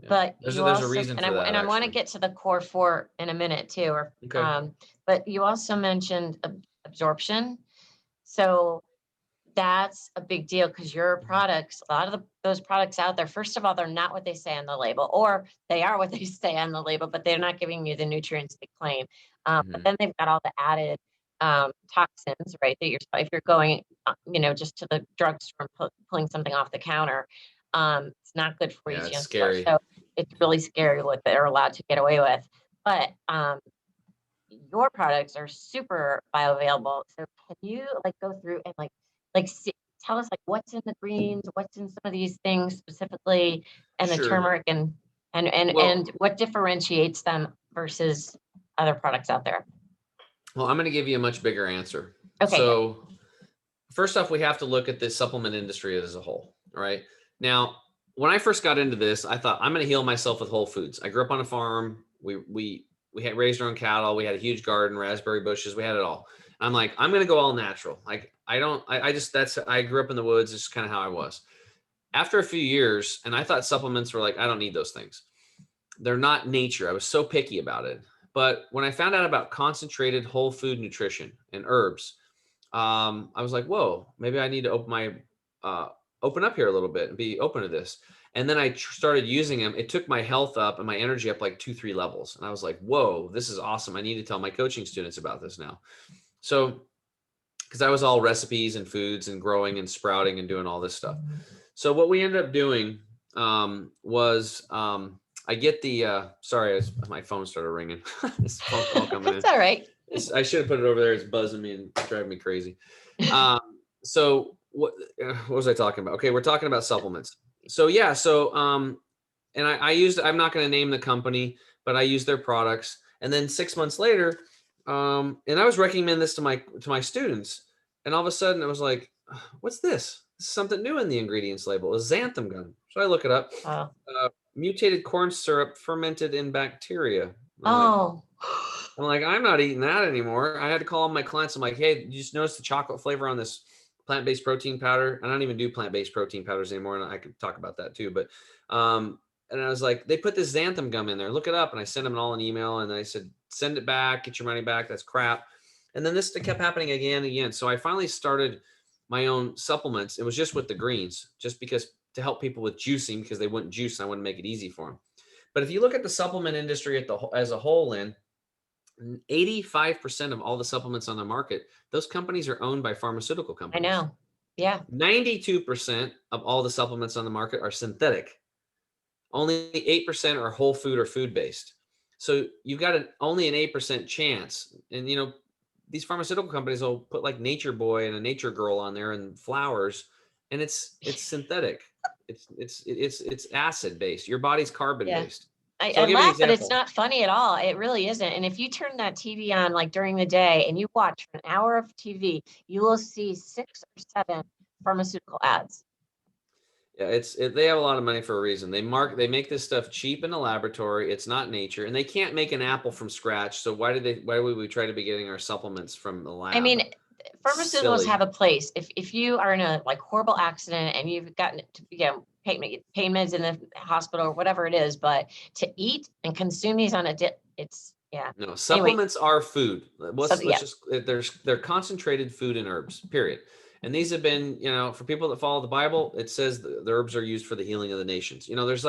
yeah. but There's you there's a also, reason and for that, I want to actually. get to the core four in a minute too, Okay. but you also mentioned absorption. So that's a big deal because your products, a lot of those products out there, first of all, they're not what they say on the label, or they are what they say on the label, but they're not giving you the nutrients they claim. But Mm-hmm. then they've got all the added toxins, right? If you're going, just to the drugstore and pulling something off the counter, it's not good for you, Yeah, it's chances are. scary. So it's really scary what they're allowed to get away with. But your products are super bioavailable. So can you go through and tell us what's in the greens, what's in some of these things specifically, and the Sure. turmeric and Well, what differentiates them versus other products out there? I'm going to give you a much bigger answer. Okay, good. So, first off, we have to look at the supplement industry as a whole, right? Now, when I first got into this, I thought I'm going to heal myself with whole foods. I grew up on a farm. We had raised our own cattle. We had a huge garden, raspberry bushes. We had it all. I'm like, I'm going to go all natural. Like, I just, I grew up in the woods. It's kind of how I was. After a few years, and I thought supplements were like, I don't need those things. They're not nature. I was so picky about it. But when I found out about concentrated whole food nutrition and herbs, I was like, whoa, maybe I need to uh, open up here a little bit and be open to this. And then I started using them. It took my health up and my energy up like 2, 3 levels. And I was like, whoa, this is awesome. I need to tell my coaching students about this now. So, because I was all recipes and foods and growing and sprouting and doing all this stuff. So what we ended up doing was I get sorry, my phone started ringing. This phone call coming in. That's all right. I should have put it over there. It's buzzing me and driving me crazy. Um, so what was I talking about? Okay, we're talking about supplements. So yeah, and I'm not going to name the company, but I used their products. And then 6 months later, and I was recommending this to my students, and all of a sudden it was like, what's this? This is something new in the ingredients label. It's xanthan gum. So I look it up. Oh, Mutated corn syrup fermented in bacteria. I'm like, oh, I'm not eating that anymore. I had to call my clients. I'm like, hey, you just notice the chocolate flavor on this plant-based protein powder? I don't even do plant-based protein powders anymore, and I could talk about that too. But and I was like, they put this xanthan gum in there. Look it up. And I sent them all an email, and I said, send it back, get your money back. That's crap. And then this kept happening again and again. So I finally started my own supplements. It was just with the greens, just because to help people with juicing because they wouldn't juice. And I wanted to make it easy for them. But if you look at the supplement industry as a whole, 85% of all the supplements on the market, those companies are owned by pharmaceutical I companies. know. Yeah. 92% of all the supplements on the market are synthetic. Only 8% are whole food or food based. So you've got only an 8% chance. And these pharmaceutical companies will put like Nature Boy and a Nature Girl on there and flowers, and it's synthetic. It's acid based. Your body's carbon Yeah. based. So I I'll give you an laugh, but it's example. not funny at all. It really isn't. And if you turn that TV on during the day and you watch an hour of TV, you will see 6 or 7 pharmaceutical ads. Yeah, they have a lot of money for a reason. They make this stuff cheap in a laboratory. It's not nature, and they can't make an apple from scratch. So why would we try to be getting our supplements from the I lab? mean, pharmaceuticals Silly. have a place. If you are in a horrible accident and you've gotten pain meds in the hospital or whatever it is, but to eat and consume these on it's yeah. No, Anyway, supplements are food. so Let's yeah, just they're concentrated food and herbs. Period. And these have been, for people that follow the Bible, it says the herbs are used for the healing of the nations. There's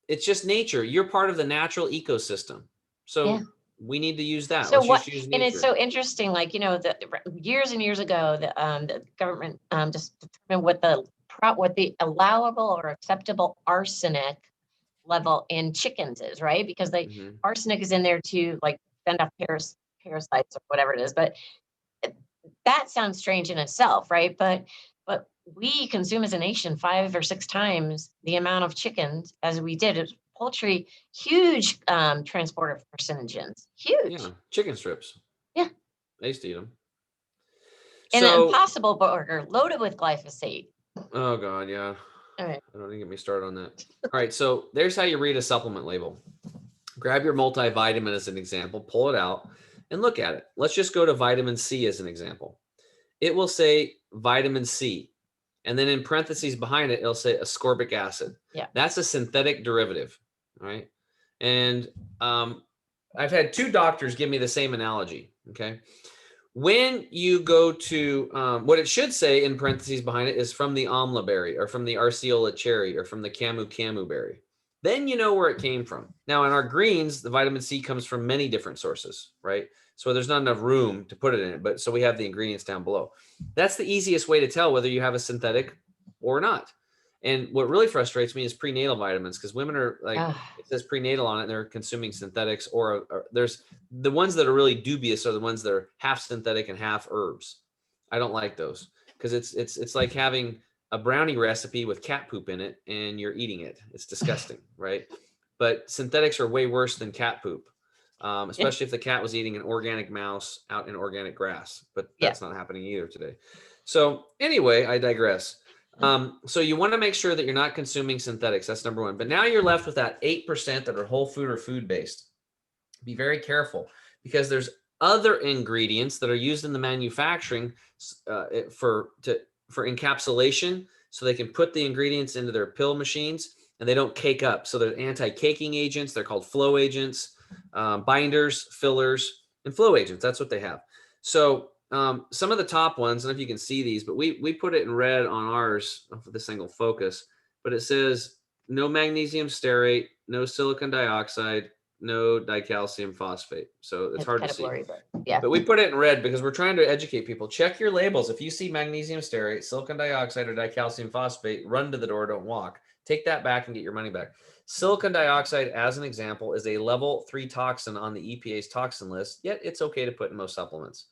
it's just nature. You're part of the natural ecosystem. yeah. So we need to use that. So Let's what, just use and it's nature. so interesting, like, the years and years ago, the government just determined what the allowable or acceptable arsenic level in chickens is, right? Because Hmm. arsenic is in there to like fend off parasites or whatever it is. But that sounds strange in itself, right? But we consume as a nation 5 or 6 times the amount of chickens as we did as poultry. Huge transporter of carcinogens. Yeah, Huge. chicken strips. Yeah. I used to eat them. And an So, impossible burger loaded with glyphosate. oh God, yeah. All right. I don't even get me started on that. All right, so there's how you read a supplement label. Grab your multivitamin as an example, pull it out, and look at it. Let's just go to vitamin C as an example. It will say vitamin C, and then in parentheses behind it, it'll say ascorbic acid. Yeah. That's a synthetic derivative, all right? And I've had two doctors give me the same analogy, okay? When you go to what it should say in parentheses behind it is from the amla berry or from the arceola cherry or from the camu camu berry. Then you know where it came from. Now in our greens, the vitamin C comes from many different sources, right? So there's not enough room to put it in it, but so we have the ingredients down below. That's the easiest way to tell whether you have a synthetic or not. And what really frustrates me is prenatal vitamins because women are like, Ah, it says prenatal on it, and they're consuming synthetics, or there's the ones that are really dubious are the ones that are half synthetic and half herbs. I don't like those because it's like having a brownie recipe with cat poop in it and you're eating it. It's disgusting, right? But synthetics are way worse than cat poop, yeah. especially if the cat was eating an organic mouse out in organic grass. But Yeah. that's not happening either today. So anyway, I digress. So you want to make sure that you're not consuming synthetics. That's number one. But now you're left with that 8% that are whole food or food based. Be very careful because there's other ingredients that are used in the manufacturing for encapsulation, so they can put the ingredients into their pill machines and they don't cake up. So there's anti-caking agents. They're called flow agents, binders, fillers, and flow agents. That's what they have. So some of the top ones, I don't know if you can see these, but we put it in red on ours for the single focus. But it says no magnesium stearate, no silicon dioxide, no dicalcium phosphate. So it's hard to Kind of see. blurry, but yeah. But we put it in red because we're trying to educate people. Check your labels. If you see magnesium stearate, silicon dioxide, or dicalcium phosphate, run to the door, don't walk. Take that back and get your money back. Silicon dioxide, as an example, is a level 3 toxin on the EPA's toxin list, yet it's okay to put in most supplements.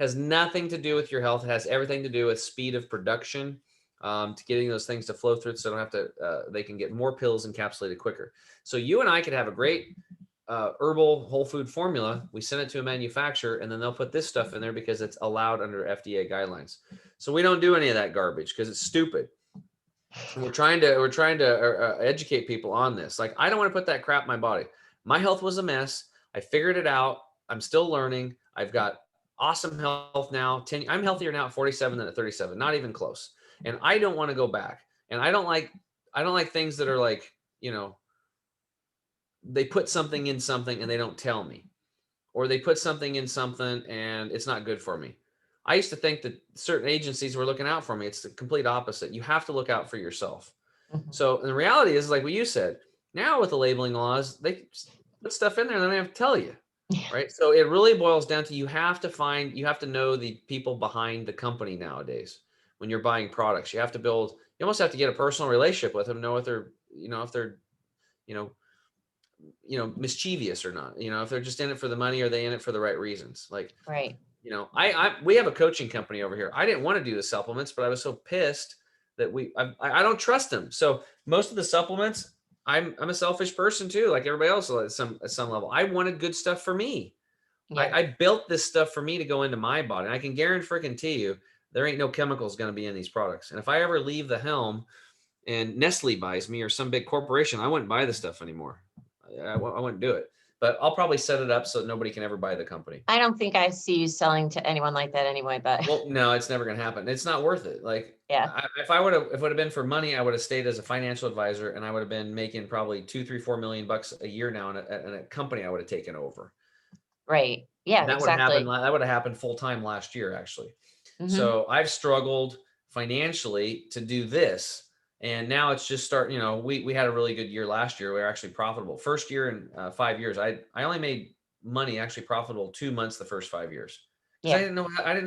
Has nothing to do with your health. It has everything to do with speed of production, to getting those things to flow through so they don't have to, they can get more pills encapsulated quicker. So you and I could have a great herbal whole food formula. We send it to a manufacturer and then they'll put this stuff in there because it's allowed under FDA guidelines. So we don't do any of that garbage because it's stupid. And we're trying to educate people on this. Like, I don't want to put that crap in my body. My health was a mess. I figured it out. I'm still learning. I've got awesome health now. I'm healthier now at 47 than at 37, not even close. And I don't want to go back. And I don't like things that are like, they put something in something and they don't tell me, or they put something in something and it's not good for me. I used to think that certain agencies were looking out for me. It's the complete opposite. You have to look out for yourself. Mhm. So the reality is, like what you said, now with the labeling laws, they put stuff in there and they don't have to tell you, Yeah. right? So it really boils down to you have to know the people behind the company nowadays. When you're buying products, you almost have to get a personal relationship with them, know if they're, you know, mischievous or not, if they're just in it for the money, or they in it for the right reasons. Like, Right. we have a coaching company over here. I didn't want to do the supplements, but I was so pissed that I don't trust them. So most of the supplements, I'm a selfish person too, like everybody else at some level. I wanted good stuff for me. Yeah. I built this stuff for me to go into my body. And I can guarantee you there ain't no chemicals going to be in these products. And if I ever leave the helm and Nestle buys me or some big corporation, I wouldn't buy the stuff anymore. I wouldn't do it. But I'll probably set it up so that nobody can ever buy the company. I don't think I see you selling to anyone like that anyway, but Well, no, it's never going to happen. It's not worth it. Like, yeah. if it would have been for money, I would have stayed as a financial advisor, and I would have been making probably 2, 3, $4 million a year now in a company I would have taken over. Right. Yeah, That would happen. exactly. That would have happened full time last year, actually. Hmm. So I've struggled financially to do this, and now it's just starting. We had a really good year last year. We were actually profitable. First year in 5 years, I only made money, actually profitable 2 months the first 5 years. Because Yeah. I didn't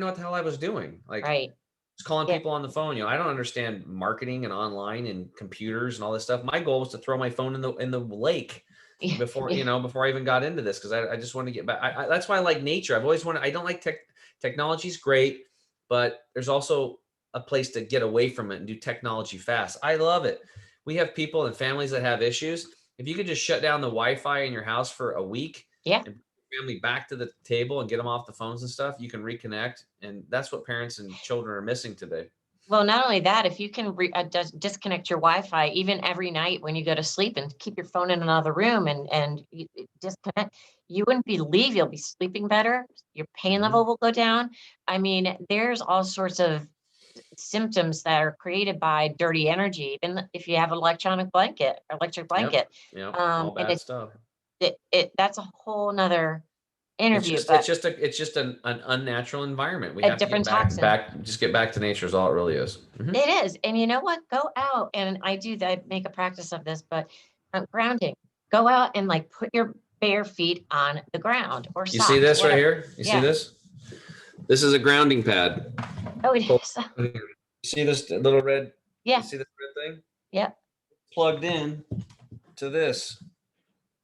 know what the hell I was doing. Like Right. just calling Yeah. people on the phone. I don't understand marketing and online and computers and all this stuff. My goal was to throw my phone in the lake Yeah. before, Yeah. before I even got into this. Cause I just want to get back. That's why I like nature. I've always wanted, I don't like technology's great, but there's also a place to get away from it and do technology fast. I love it. We have people and families that have issues. If you could just shut down the Wi-Fi in your house for a week Yeah. and bring your family back to the table and get them off the phones and stuff, you can reconnect. And that's what parents and children are missing today. Well, not only that, if you can disconnect your Wi-Fi even every night when you go to sleep and keep your phone in another room and disconnect, you wouldn't believe you'll be sleeping better. Your pain Mm-hmm. level will go down. I mean, there's all sorts of symptoms that are created by dirty energy. Even if you have an electric Yep. blanket, Yep. All and bad stuff. that's a whole nother It's interview, just, but it's just an unnatural environment. We a have to get different toxin. just get back to nature is all it really is. Mm-hmm. It is. And you know what? Go out, and I do that, make a practice of this, but grounding. Go out and like put your bare feet on the ground or You see socks, this right whatever. here? You see Yeah. this? This is a grounding pad. Oh, it Pull is. it here. You see this little red? You Yeah. see this red thing? Yeah. Plugged in to this.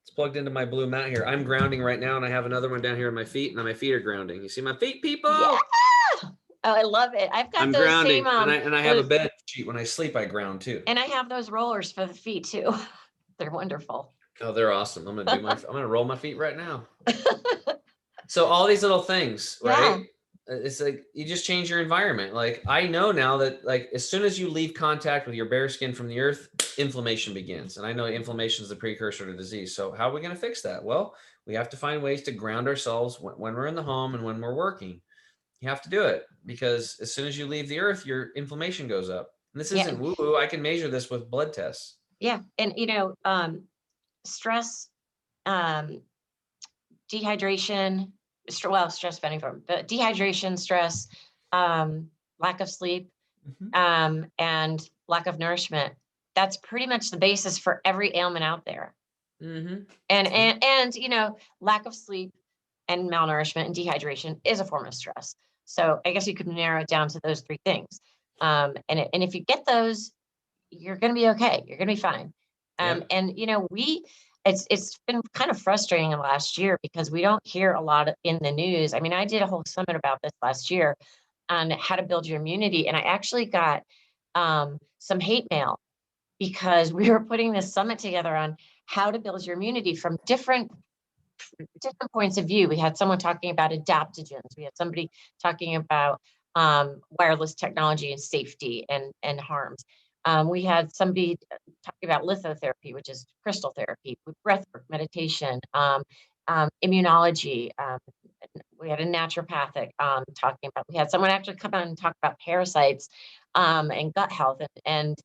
It's plugged into my blue mat here. I'm grounding right now, and I have another one down here on my feet, and my feet are grounding. You see my feet, Yeah. people? Oh, I love it. I've got I'm those same grounding, and I have a those, bed sheet. When I sleep, I ground too. and I have those rollers for the feet too. They're wonderful. Oh, they're awesome. I'm gonna roll my feet right now. So all these little things, Yeah. right? It's like you just change your environment. Like I know now that like as soon as you leave contact with your bare skin from the earth, inflammation begins. And I know inflammation is the precursor to disease. So how are we going to fix that? Well, we have to find ways to ground ourselves when we're in the home and when we're working. You have to do it because as soon as you leave the earth, your inflammation goes up. And this Yeah. isn't woo woo. I can measure this with blood tests. Yeah. And stress, um, dehydration, stress of any form, but dehydration, stress, lack of sleep, Mhm. and lack of nourishment. That's pretty much the basis for every ailment out there. Mhm. And lack of sleep and malnourishment and dehydration is a form of stress. So I guess you could narrow it down to those three things. And if you get those, you're going to be okay. You're going to be fine. Yep. And it's been kind of frustrating in the last year because we don't hear a lot in the news. I mean, I did a whole summit about this last year on how to build your immunity, and I actually got some hate mail because we were putting this summit together on how to build your immunity from different points of view. We had someone talking about adaptogens. We had somebody talking about wireless technology and safety and harms. We had somebody talking about lithotherapy, which is crystal therapy, with breathwork, meditation, immunology. We had a naturopathic talking about. We had someone actually come on and talk about parasites and gut health and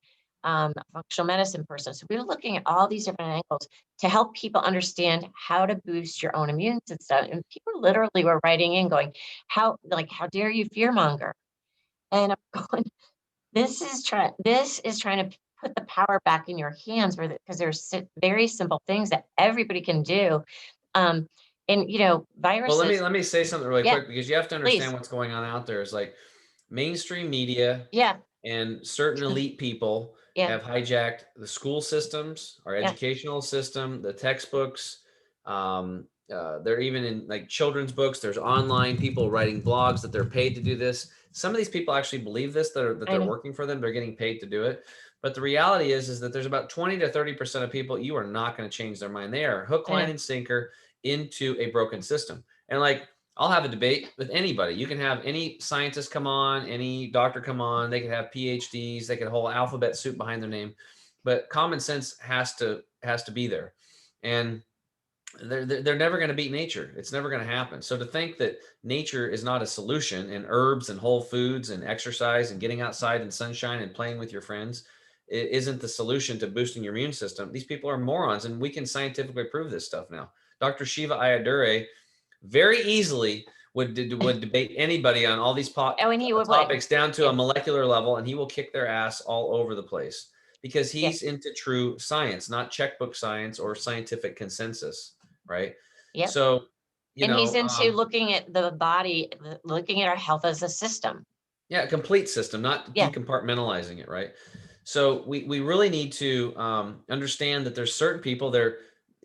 a functional medicine person. So we were looking at all these different angles to help people understand how to boost your own immune system. And people literally were writing in going, how dare you fearmonger? And I'm going, this is trying to put the power back in your hands because there's very simple things that everybody can do. Um, and Well, viruses, let me say something really yeah, quick because you have to understand please. what's going on out there. Is like mainstream media Yeah, and certain elite people yeah, have hijacked the school systems, our yeah, educational system, the textbooks. They're even in like children's books. There's online people writing blogs that they're paid to do this. Some of these people actually believe this that I they're know. working for them. They're getting paid to do it. But the reality is that there's about 20 to 30% of people you are not going to change their mind. They are hook, I line, know. and sinker into a broken system. And like I'll have a debate with anybody. You can have any scientist come on, any doctor come on. They can have PhDs. They can have a whole alphabet soup behind their name, but common sense has to be there, and they're never going to beat nature. It's never going to happen. So to think that nature is not a solution, and herbs and whole foods and exercise and getting outside in sunshine and playing with your friends isn't the solution to boosting your immune system. These people are morons, and we can scientifically prove this stuff now. Dr. Shiva Ayyadurai very easily would debate anybody on all these Oh, and he would win. topics down to Yeah, a molecular level, and he will kick their ass all over the place because yeah, he's into true science, not checkbook science or scientific consensus, right? yep. So you And he's know, into looking at the body, looking at our health as a system. yeah, a complete system, not Yeah, decompartmentalizing it, right? So we really need to understand that there's certain people there.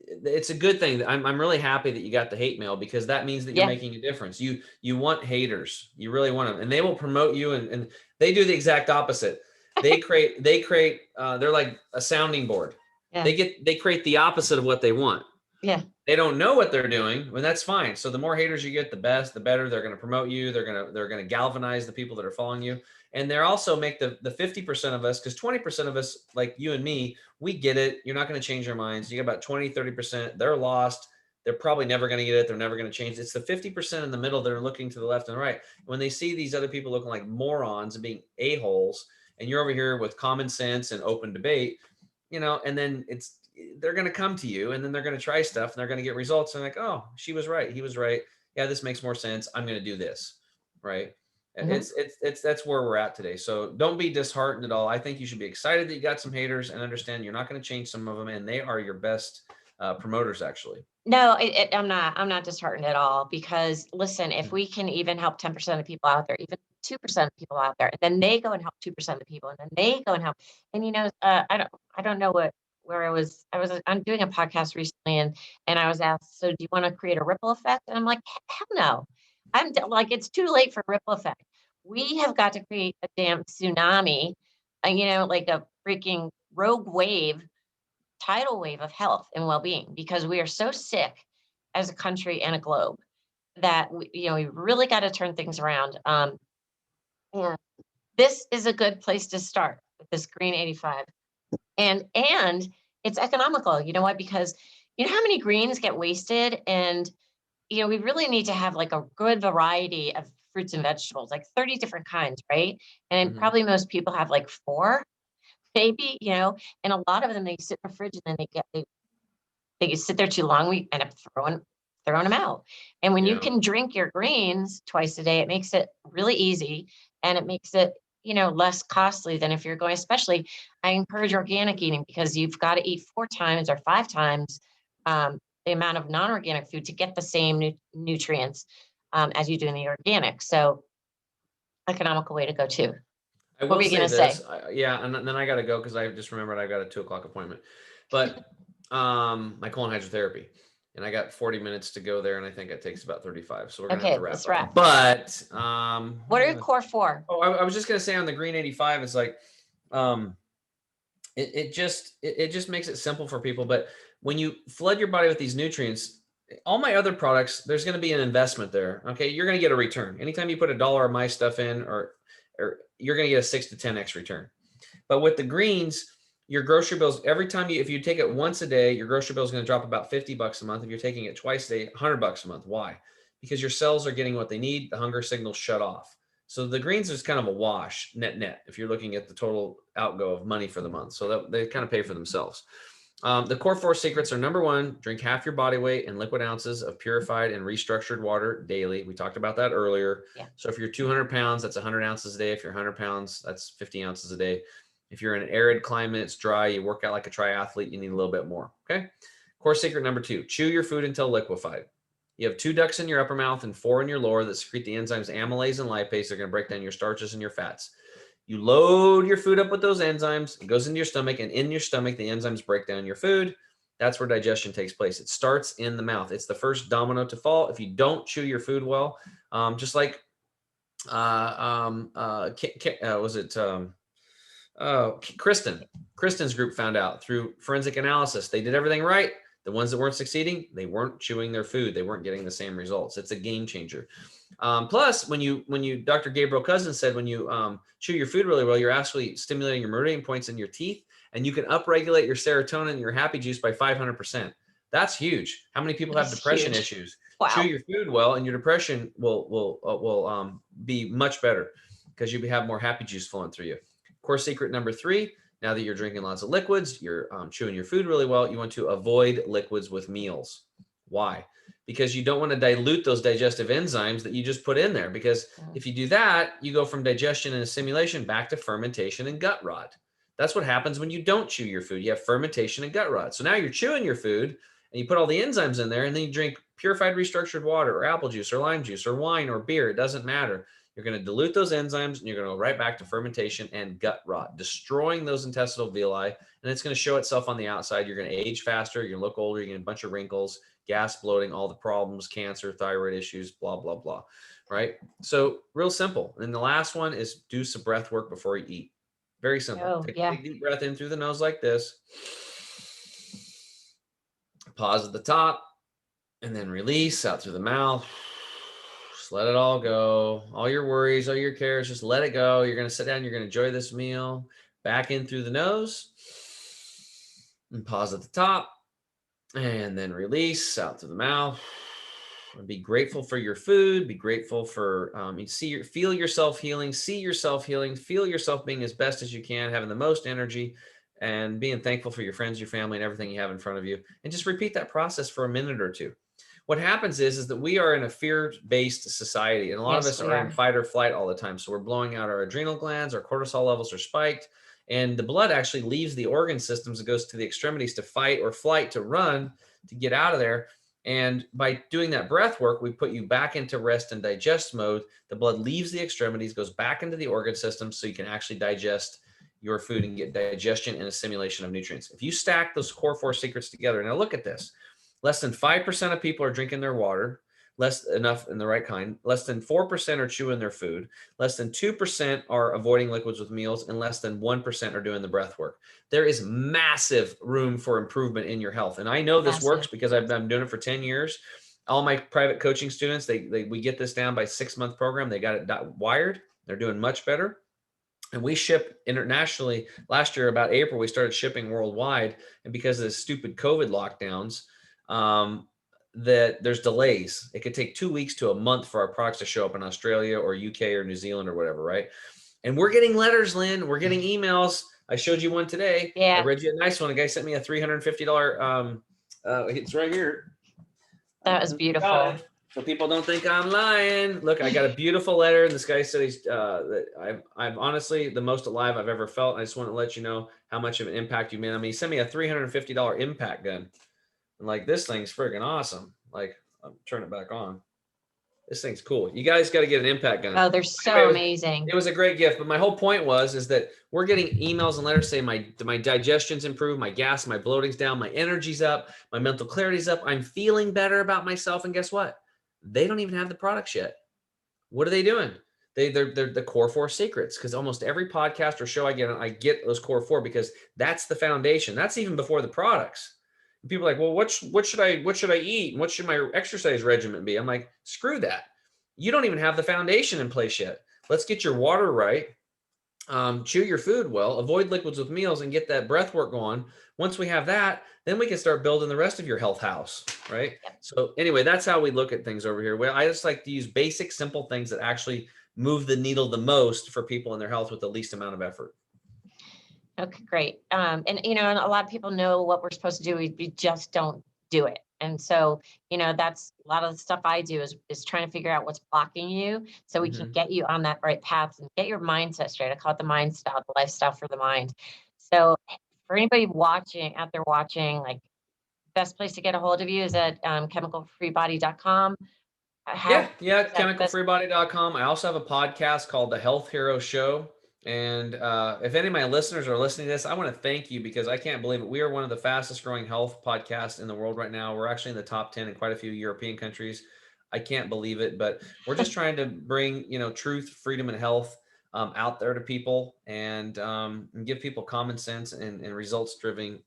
It's a good thing. I'm really happy that you got the hate mail, because that means that you're yeah, making a difference. You want haters. You really want them, and they will promote you. And they do the exact opposite. They create. They're like a sounding board. yeah, They create the opposite of what they want. yeah. They don't know what they're doing, well, that's fine. So the more haters you get, the better. They're going to promote you. They're going to galvanize the people that are following you, and they're also make the 50% of us, because 20% of us, like you and me, we get it. You're not going to change their minds. You get about 20-30%. They're lost. They're probably never going to get it. They're never going to change. It's the 50% in the middle that are looking to the left and right. When they see these other people looking like morons and being a-holes, and you're over here with common sense and open debate, and then they're going to come to you, and then they're going to try stuff, and they're going to get results, and like, oh, she was right, he was right, yeah, this makes more sense, I'm going to do this, right? Mhm. It's that's where we're at today. So don't be disheartened at all. I think you should be excited that you got some haters, and understand you're not going to change some of them, and they are your best promoters, actually. No, I'm not disheartened at all, because listen, if we can even help 10% of people out there, even 2% of people out there, and then they go and help 2% of people, and then they go and help. And I don't know where I'm doing a podcast recently, and I was asked, so do you want to create a ripple effect? And I'm like, hell no. Like, it's too late for ripple effect. We have got to create a damn tsunami, like a freaking rogue wave, tidal wave of health and well-being, because we are so sick as a country and a globe that we really got to turn things around. And this is a good place to start with this green 85. And it's economical. You know what? Because you know how many greens get wasted, and we really need to have like a good variety of fruits and vegetables, like 30 different kinds, right? And Hmm. probably most people have like four, maybe, and a lot of them they sit in the fridge, and then they sit there too long, we end up throwing them out. And when you Yeah, can drink your greens twice a day, it makes it really easy, and it makes it, less costly than if you're going, especially I encourage organic eating, because you've got to eat 4 times or 5 times the amount of non-organic food to get the same nutrients as you do in the organic. So economical way to go too. I What will were you say gonna say? this. Yeah, and then I got to go, because I just remembered I've got a 2 o'clock appointment. But my colon hydrotherapy, and I got 40 minutes to go there, and I think it takes about 35. So we're gonna have to Okay, wrap let's up. wrap. But What are your core four? oh, I was just gonna say on the green 85, it's like um, it just makes it simple for people. But when you flood your body with these nutrients, all my other products, there's going to be an investment there. Okay, you're going to get a return anytime you put $1 of my stuff in, or you're going to get a 6 to 10x return. But with the greens, your grocery bills, every time if you take it once a day, your grocery bill is going to drop about $50 a month. If you're taking it twice a day, $100 a month. Why? Because your cells are getting what they need. The hunger signals shut off. So the greens is kind of a wash net if you're looking at the total outgo of money for the month. So that they kind of pay for themselves. The core four secrets are: number one, drink half your body weight in liquid ounces of purified and restructured water daily. We talked about that earlier. Yeah. So if you're 200 pounds, that's 100 ounces a day. If you're 100 pounds, that's 50 ounces a day. If you're in an arid climate, it's dry, you work out like a triathlete, you need a little bit more. Okay. Core secret number two: chew your food until liquefied. You have 2 ducts in your upper mouth and 4 in your lower that secrete the enzymes amylase and lipase. They're going to break down your starches and your fats. You load your food up with those enzymes. It goes into your stomach, and in your stomach, the enzymes break down your food. That's where digestion takes place. It starts in the mouth. It's the first domino to fall. If you don't chew your food well, just like was it Kristen's group found out through forensic analysis. They did everything right. The ones that weren't succeeding, they weren't chewing their food. They weren't getting the same results. It's a game changer. Plus, when you Dr. Gabriel Cousins said, when you chew your food really well, you're actually stimulating your meridian points in your teeth, and you can upregulate your serotonin and your happy juice by 500%. That's huge. How many people have That's depression huge. issues? Chew Wow. your food well, and your depression will be much better, because you have more happy juice flowing through you. Core secret number three: now that you're drinking lots of liquids, you're chewing your food really well, you want to avoid liquids with meals. Why? Because you don't want to dilute those digestive enzymes that you just put in there. Because Mm. if you do that, you go from digestion and assimilation back to fermentation and gut rot. That's what happens when you don't chew your food. You have fermentation and gut rot. So now you're chewing your food, and you put all the enzymes in there, and then you drink purified restructured water or apple juice or lime juice or wine or beer. It doesn't matter. You're going to dilute those enzymes and you're going to go right back to fermentation and gut rot, destroying those intestinal villi. And it's going to show itself on the outside. You're going to age faster. You're going to look older. You're going to get a bunch of wrinkles, gas, bloating, all the problems, cancer, thyroid issues, blah, blah, blah. Right? So real simple. And the last one is do some breath work before you eat. Very simple. Oh, Take a yeah. big deep breath in through the nose like this. Pause at the top and then release out through the mouth. Just let it all go. All your worries, all your cares, just let it go. You're going to sit down. You're going to enjoy this meal. Back in through the nose and pause at the top and then release out through the mouth. And be grateful for your food. Be grateful for feel yourself healing, see yourself healing, feel yourself being as best as you can, having the most energy, and being thankful for your friends, your family, and everything you have in front of you. And just repeat that process for a minute or two. What happens is that we are in a fear-based society, and a lot of us are in fight or flight all the time. So we're blowing out our adrenal glands, our cortisol levels are spiked, and the blood actually leaves the organ systems. It goes to the extremities to fight or flight, to run, to get out of there. And by doing that breath work, we put you back into rest and digest mode. The blood leaves the extremities, goes back into the organ system so you can actually digest your food and get digestion and assimilation of nutrients. If you stack those core 4 secrets together, now look at this. Less than 5% of people are drinking their water, less enough in the right kind. Less than 4% are chewing their food. Less than 2% are avoiding liquids with meals, and less than 1% are doing the breath work. There is massive room for improvement in your health. And I know this works because I've been doing it for 10 years. All my private coaching students, we get this down by 6-month program. They got it wired. They're doing much better. And we ship internationally. Last year, about April, we started shipping worldwide. And because of the stupid COVID lockdowns, that there's delays. It could take 2 weeks to a month for our products to show up in Australia or UK or New Zealand or whatever, right? And we're getting letters, Lynn. We're getting emails. I showed you one today. Yeah. I read you a nice one. A guy sent me a $350. It's right here. That was beautiful. So people don't think I'm lying. Look, I got a beautiful letter, and this guy said he's I'm honestly the most alive I've ever felt. I just want to let you know how much of an impact you made on me. He sent me a $350 impact gun. And like, this thing's freaking awesome. Like, I'm turning it back on. This thing's cool. You guys got to get an impact gun. Oh, they're so amazing. It was a great gift. But my whole point is that we're getting emails and letters saying my digestion's improved, my gas, my bloating's down, my energy's up, my mental clarity's up. I'm feeling better about myself. And guess what? They don't even have the products yet. What are they doing? They're the core 4 secrets, because almost every podcast or show I get those core 4 because that's the foundation. That's even before the products. People are like, well, what should I eat? And what should my exercise regimen be? I'm like, screw that. You don't even have the foundation in place yet. Let's get your water right. Chew your food well, avoid liquids with meals, and get that breath work going. Once we have that, then we can start building the rest of your health house, right? Yep. So anyway, that's how we look at things over here. Well, I just like to use basic, simple things that actually move the needle the most for people in their health with the least amount of effort. Okay, great. And a lot of people know what we're supposed to do. We just don't do it. And so, that's a lot of the stuff I do is trying to figure out what's blocking you so we can get you on that right path and get your mindset straight. I call it the mind style, the lifestyle for the mind. So for anybody out there watching, like, best place to get a hold of you is at chemicalfreebody.com. chemicalfreebody.com. I also have a podcast called The Health Hero Show. And if any of my listeners are listening to this, I want to thank you, because I can't believe it. We are one of the fastest growing health podcasts in the world right now. We're actually in the top 10 in quite a few European countries. I can't believe it, but we're just trying to bring, truth, freedom, and health out there to people, and give people common sense and results-driven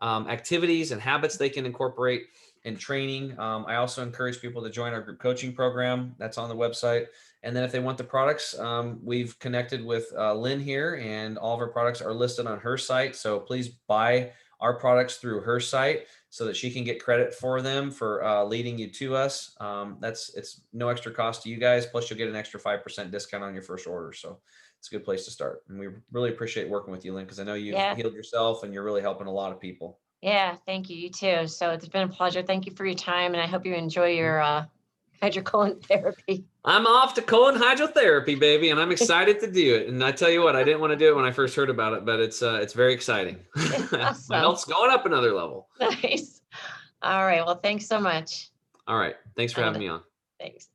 activities and habits they can incorporate in training. I also encourage people to join our group coaching program. That's on the website. And then if they want the products, we've connected with Lynn here, and all of our products are listed on her site. So please buy our products through her site so that she can get credit for them for leading you to us. It's no extra cost to you guys. Plus you'll get an extra 5% discount on your first order. So it's a good place to start. And we really appreciate working with you, Lynn, because I know you've healed yourself and you're really helping a lot of people. Yeah, thank you. You too. So it's been a pleasure. Thank you for your time. And I hope you enjoy your hydrocolon therapy. I'm off to colon hydrotherapy, baby, and I'm excited to do it. And I tell you what, I didn't want to do it when I first heard about it, but it's very exciting. Awesome. My health's going up another level. Nice. All right. Well, thanks so much. All right. Thanks for having And me on. thanks.